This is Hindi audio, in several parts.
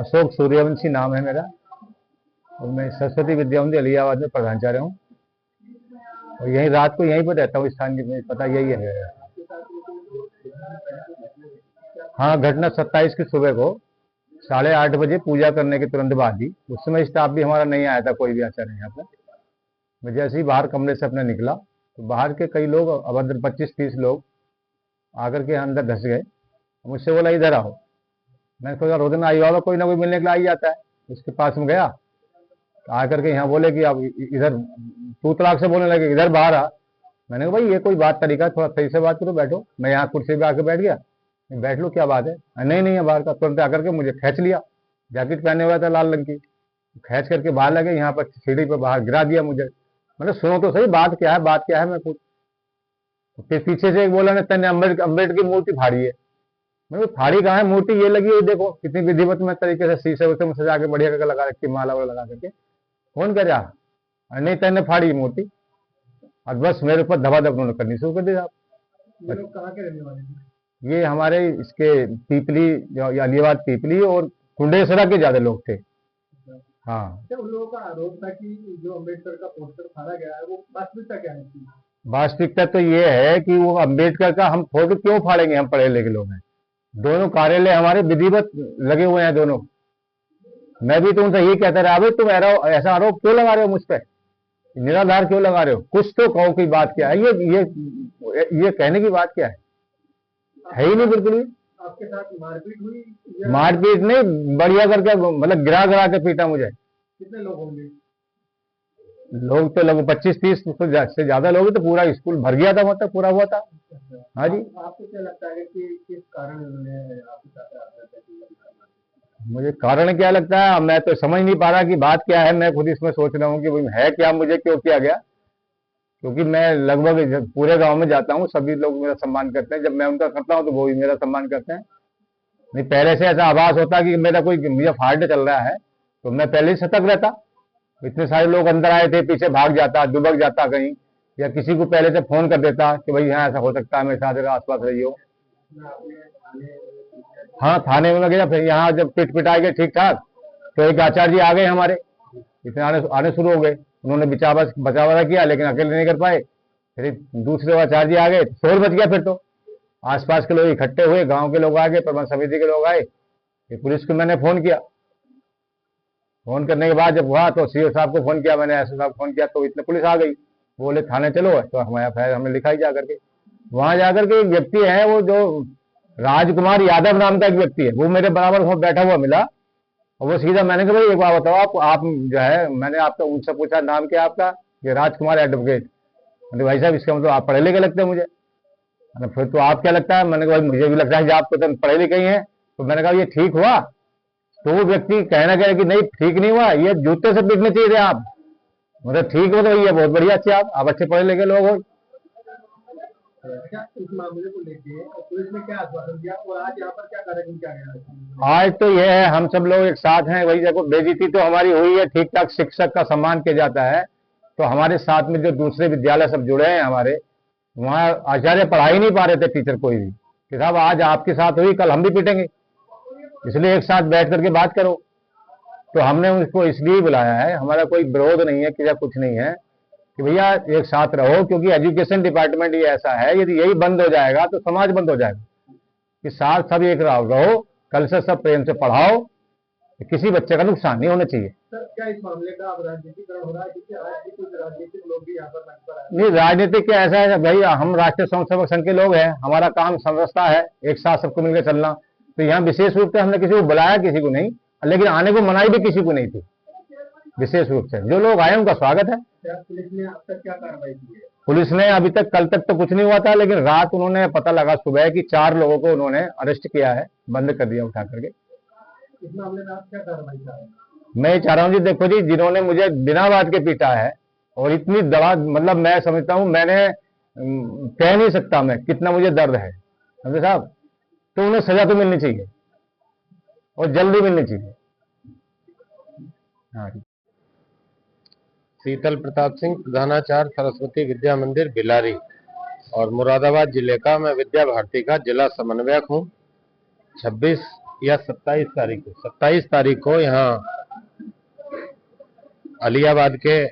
अशोक सूर्यवंशी नाम है मेरा, और मैं सरस्वती विद्या मंदिर अलियाबाद में प्रधानाचार्य हूँ, और यही रात को यहीं पर रहता हूँ। स्थान की पता यही है। हाँ, घटना 27 की सुबह को 8:30 बजे पूजा करने के तुरंत बाद ही, उस समय स्टाफ भी हमारा नहीं आया था, कोई भी आचार्य यहाँ पर। मैं जैसे ही बाहर कमरे से अपने निकला तो बाहर के कई लोग, अभद्र 25-30 लोग आकर के अंदर धस गए। मुझसे बोला इधर आओ। मैंने सोचा रोज ना आई होगा, कोई ना कोई मिलने के लिए आ ही जाता है। उसके पास में गया, आकर के यहाँ बोले कि आप इधर, तू तलाक से बोलने लगे, इधर बाहर आ। मैंने कहा भाई ये कोई बात तरीका, थोड़ा सही से बात करो, बैठो। मैं यहाँ कुर्सी पे आके बैठ गया, बैठ लो क्या बात है। नहीं नहीं है बाहर का। तुरंत आकर के मुझे खींच लिया, जैकेट पहने हुआ था लाल रंग की, खींच करके बाहर लगे, यहाँ पर सीढ़ी पर बाहर गिरा दिया मुझे। मतलब सुनो तो सही, बात क्या है, बात क्या है। मैं कुछ फिर पीछे से एक बोला ने, तेने अम्बेडकर की मूर्ति फाड़ी है। मतलब फाड़ी कहाँ है, मूर्ति ये लगी हुई देखो, कितनी विधिवत में तरीके से शीशे उसे सजा के बढ़िया करके लगा रखी, माला वाला लगा करके। कौन कर रहा? नहीं, तेने फाड़ी मूर्ति। और बस मेरे ऊपर धबाधब उन्होंने करनी शुरू कर दी। आप ये लोग कहाँ के रहने वाले थे? ये हमारे इसके पीपली, अलियाबाद पीपली और कुंडेसरा के ज्यादा लोग थे। हाँ, उन लोगों का आरोप था कि जो अम्बेडकर का पोस्टर फाड़ा गया है, वो वास्तविकता क्या है? वास्तविकता तो ये है कि वो अम्बेडकर का हम फोटो क्यों फाड़ेंगे, हम पढ़े लिखे लोग हैं। दोनों कार्यालय हमारे विधिवत लगे हुए हैं दोनों। मैं भी तो उनसे यही कहता रहा, भाई तुम ऐसा आरोप क्यों लगा रहे हो मुझ पर, निराधार क्यों लगा रहे हो, कुछ तो कहो की बात क्या है। ये कहने की बात क्या है ही नहीं बिल्कुल भी। आपके साथ मारपीट हुई? मारपीट नहीं, बढ़िया करके मतलब गिरा गिरा के पीटा मुझे। कितने लोग होंगे? लोग तो लगभग 25-30 से ज्यादा लोग, तो पूरा स्कूल भर गया था, मतलब पूरा हुआ था। हाँ जी। आपको क्या लगता है कि किस कारण उन्होंने आपके साथ आत्महत्या की? मुझे कारण क्या लगता है, मैं तो समझ नहीं पा रहा कि बात क्या है। मैं खुद इसमें सोच रहा हूँ कि भाई है क्या, मुझे क्यों किया गया। क्योंकि मैं लगभग पूरे गांव में जाता हूँ, सभी लोग मेरा सम्मान करते हैं। जब मैं उनका करता हूँ तो वो भी मेरा सम्मान करते हैं। नहीं, पहले से ऐसा आभास होता कि मेरा कोई मुझे फाल्ट चल रहा है तो मैं पहले ही सतर्क रहता। इतने सारे लोग अंदर आए थे, पीछे भाग जाता, दुबक जाता कहीं, या किसी को पहले से फोन कर देता कि भाई यहाँ ऐसा हो सकता है, मेरे साथ आसपास रहियो। हाँ, थाने में गया। फिर यहाँ जब पिट पिटाए गए ठीक ठाक, तो एक आचार्य जी आ गए हमारे, इतने आने शुरू हो गए। उन्होंने बचावा किया, लेकिन अकेले नहीं कर पाए। फिर दूसरे आचार्य जी आ गए, शोर बच गया। फिर तो आसपास के लोग इकट्ठे हुए, गांव के लोग आ गए, प्रबंध समिति के लोग आए। फिर पुलिस को मैंने फोन किया। फोन करने के बाद जब हुआ तो सीओ साहब को फोन किया, मैंने एसओ साहब को फोन किया, तो इतने पुलिस आ गई। बोले थाने चलो, तो हमारा एफआईआर हमने लिखाई जाकर के। वहां जाकर के एक व्यक्ति है, वो जो राजकुमार यादव नाम का एक व्यक्ति है, वो मेरे बराबर वहां बैठा हुआ मिला। और वो सीधा, मैंने कहा भाई एक बात बताओ, आप जो है, मैंने आपका उनसे पूछा नाम क्या आपका, ये राजकुमार एडवोकेट। भाई साहब इसका मतलब आप पढ़े लिखे लगते हैं मुझे। फिर तो आप क्या लगता है? मैंने कहा भाई मुझे भी लगता है कि आप तो पढ़े लिखे ही हैं। तो मैंने कहा ये ठीक हुआ? तो वो व्यक्ति कहना कह कि नहीं ठीक नहीं हुआ, ये जूते से पीटने चाहिए थे आप। मतलब ठीक हो तो ये बहुत बढ़िया, अच्छे आप अच्छे पढ़े लिखे लोग हो। इस मामले को लेके पुलिस ने क्या आश्वासन दिया और आज यहाँ पर क्या कार्यक्रम किया गया? आज तो ये है, हम सब लोग एक साथ हैं। वही देखो, बेइज्जती तो हमारी हुई है, ठीक ठाक शिक्षक का सम्मान किया जाता है। तो हमारे साथ में जो दूसरे विद्यालय सब जुड़े हैं हमारे, वहाँ आचार्य पढ़ा ही नहीं पा रहे थे, टीचर कोई भी, कि साहब आज आपके साथ हुई, कल हम भी पीटेंगे, इसलिए एक साथ बैठ करके बात करो। तो हमने उसको इसलिए बुलाया है, हमारा कोई विरोध नहीं है कि कुछ नहीं है, कि भैया एक साथ रहो। क्योंकि एजुकेशन डिपार्टमेंट ये ऐसा है, यदि यही बंद हो जाएगा तो समाज बंद हो जाएगा। कि साथ सब एक रहो, कल से सब प्रेम से पढ़ाओ, किसी बच्चे का नुकसान नहीं होना चाहिए। सर, क्या इस मामले का अब राजनीतिकरण हो रहा है? क्योंकि आज कुछ राजनीतिक लोग भी यहाँ पर मंच पर आए। नहीं, राजनीतिक क्या ऐसा है भाई, हम राष्ट्रीय स्वयंसेवक संघ के लोग हैं, हमारा काम समरसता है, एक साथ सबको मिलकर चलना। तो यहाँ विशेष रूप से हमने किसी को बुलाया, किसी को नहीं, लेकिन आने को मनाई भी किसी को नहीं थी। विशेष रूप से जो लोग आए उनका स्वागत है। पुलिस ने अब तक क्या कार्रवाई की है? पुलिस ने अभी तक, कल तक तो कुछ नहीं हुआ था, लेकिन रात उन्होंने पता लगा सुबह कि 4 लोगों को उन्होंने अरेस्ट किया है, बंद कर दिया उठा करके। इस मामले में आप क्या कार्रवाई कर रहे हैं? मैं चाह रहा हूँ जी, देखो जी, जिन्होंने मुझे बिना बात के पीटा है और इतनी दवा, मतलब मैं समझता हूँ, मैंने कह नहीं सकता मैं कितना मुझे दर्द है, समझे साहब। तो उन्हें सजा तो मिलनी चाहिए और जल्दी मिलनी चाहिए। हाँ, शीतल प्रताप सिंह, प्रधानाचार्य सरस्वती विद्या मंदिर बिलारी और मुरादाबाद जिले का मैं विद्या भारती का जिला समन्वयक हूँ। 26 या 27 तारीख को यहाँ अलियाबाद के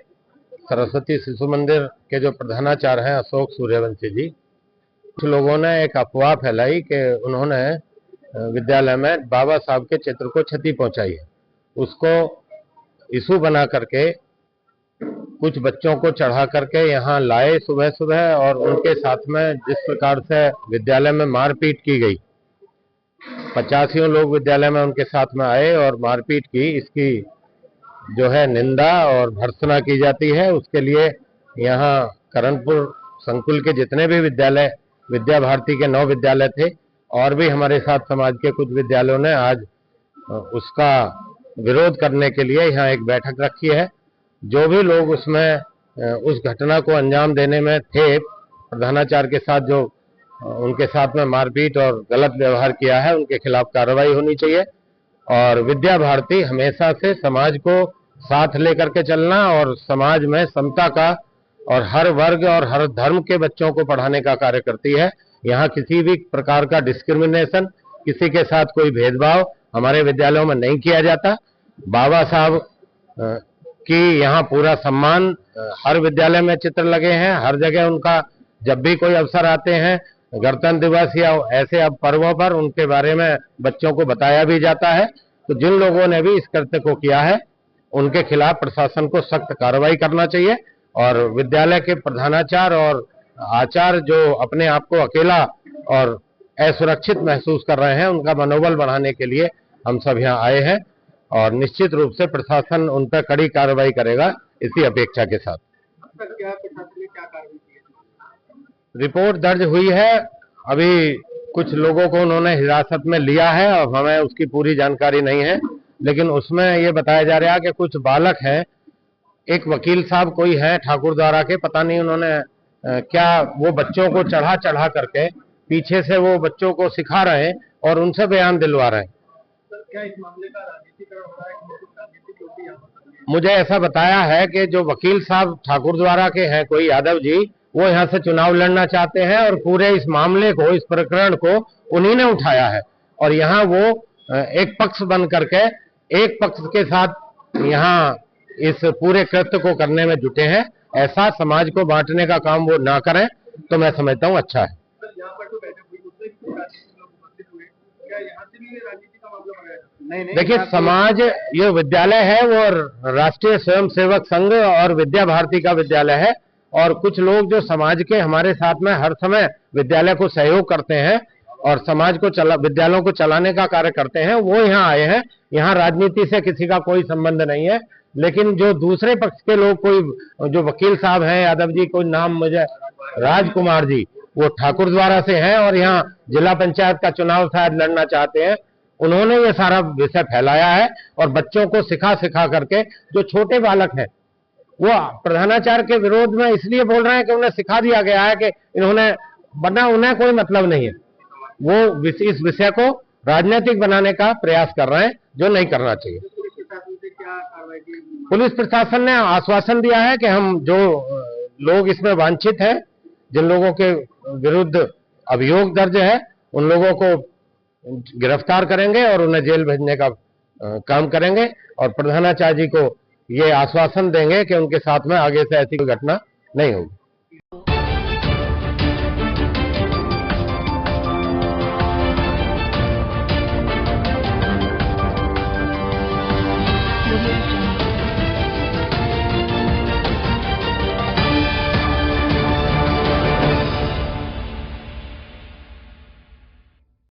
सरस्वती शिशु मंदिर के जो प्रधानाचार्य हैं अशोक सूर्यवंशी जी, कुछ लोगों ने एक अफवाह फैलाई कि उन्होंने विद्यालय में बाबा साहब के चित्र को क्षति पहुंचाई है। उसको इशू बना करके कुछ बच्चों को चढ़ा करके यहाँ लाए सुबह सुबह, और उनके साथ में जिस प्रकार से विद्यालय में मारपीट की गई, 85 लोग विद्यालय में उनके साथ में आए और मारपीट की, इसकी जो है निंदा और भर्त्सना की जाती है। उसके लिए यहाँ करणपुर संकुल के जितने भी विद्यालय, विद्या भारती के 9 विद्यालय थे और भी हमारे साथ समाज के कुछ विद्यालयों ने आज उसका विरोध करने के लिए यहाँ एक बैठक रखी है। जो भी लोग उसमें उस घटना को अंजाम देने में थे, प्रधानाचार्य के साथ जो उनके साथ में मारपीट और गलत व्यवहार किया है, उनके खिलाफ कार्रवाई होनी चाहिए। और विद्या भारती हमेशा से समाज को साथ लेकर के चलना और समाज में समता का और हर वर्ग और हर धर्म के बच्चों को पढ़ाने का कार्य करती है। यहाँ किसी भी प्रकार का डिस्क्रिमिनेशन, किसी के साथ कोई भेदभाव हमारे विद्यालयों में नहीं किया जाता। बाबा साहब की यहाँ पूरा सम्मान, हर विद्यालय में चित्र लगे हैं, हर जगह उनका जब भी कोई अवसर आते हैं, गणतंत्र दिवस या ऐसे अब पर्वों पर, उनके बारे में बच्चों को बताया भी जाता है। तो जिन लोगों ने भी इस कृत्य को किया है, उनके खिलाफ प्रशासन को सख्त कार्रवाई करना चाहिए। और विद्यालय के प्रधानाचार्य और आचार्य जो अपने आप को अकेला और असुरक्षित महसूस कर रहे हैं, उनका मनोबल बढ़ाने के लिए हम सब यहाँ आए हैं और निश्चित रूप से प्रशासन उन पर कड़ी कार्रवाई करेगा, इसी अपेक्षा के साथ। क्या प्रशासन ने क्या कार्रवाई की है? रिपोर्ट दर्ज हुई है, अभी कुछ लोगों को उन्होंने हिरासत में लिया है और हमें उसकी पूरी जानकारी नहीं है, लेकिन उसमें ये बताया जा रहा है कि कुछ बालक हैं, एक वकील साहब कोई है ठाकुर द्वारा के, पता नहीं उन्होंने क्या वो बच्चों को चढ़ा करके पीछे से वो बच्चों को सिखा रहे हैं और उनसे बयान दिलवा रहे हैं। क्या इस मामले का राजनीतिकरण हो रहा है कि राजनीतिक लोग भी यहाँ पर? मुझे ऐसा बताया है कि जो वकील साहब ठाकुर द्वारा के हैं, कोई यादव जी, वो यहाँ से चुनाव लड़ना चाहते हैं और पूरे इस मामले को, इस प्रकरण को उन्हीं ने उठाया है और यहाँ वो एक पक्ष बन करके एक पक्ष के साथ यहाँ इस पूरे कृत्य को करने में जुटे हैं। ऐसा समाज को बांटने का काम वो ना करें तो मैं समझता हूँ अच्छा है। यहाँ पर तो बैठक हुई, उससे भी राजनीतिक लोग उपस्थित हुए, क्या यहाँ से भी राजनीति का मामला बनाया? नहीं, देखिए, समाज, ये विद्यालय है वो राष्ट्रीय स्वयंसेवक संघ और विद्या भारती का विद्यालय है और कुछ लोग जो समाज के हमारे साथ में हर समय विद्यालय को सहयोग करते हैं और समाज को विद्यालयों को चलाने का कार्य करते हैं, वो यहाँ आए हैं। यहाँ राजनीति से किसी का कोई संबंध नहीं है। लेकिन जो दूसरे पक्ष के लोग, कोई जो वकील साहब हैं यादव जी, कोई नाम मुझे राजकुमार जी, वो ठाकुर द्वारा से हैं और यहाँ जिला पंचायत का चुनाव शायद लड़ना चाहते हैं, उन्होंने ये सारा विषय फैलाया है और बच्चों को सिखा करके, जो छोटे बालक हैं वो प्रधानाचार्य के विरोध में इसलिए बोल रहे हैं कि उन्हें सिखा दिया गया है कि इन्होंने, वरना उन्हें कोई मतलब नहीं है। वो इस विषय को राजनीतिक बनाने का प्रयास कर रहे हैं, जो नहीं करना चाहिए। पुलिस प्रशासन ने आश्वासन दिया है कि हम जो लोग इसमें वांछित हैं, जिन लोगों के विरुद्ध अभियोग दर्ज है, उन लोगों को गिरफ्तार करेंगे और उन्हें जेल भेजने का काम करेंगे और प्रधानाचार्य जी को ये आश्वासन देंगे कि उनके साथ में आगे से ऐसी कोई घटना नहीं होगी।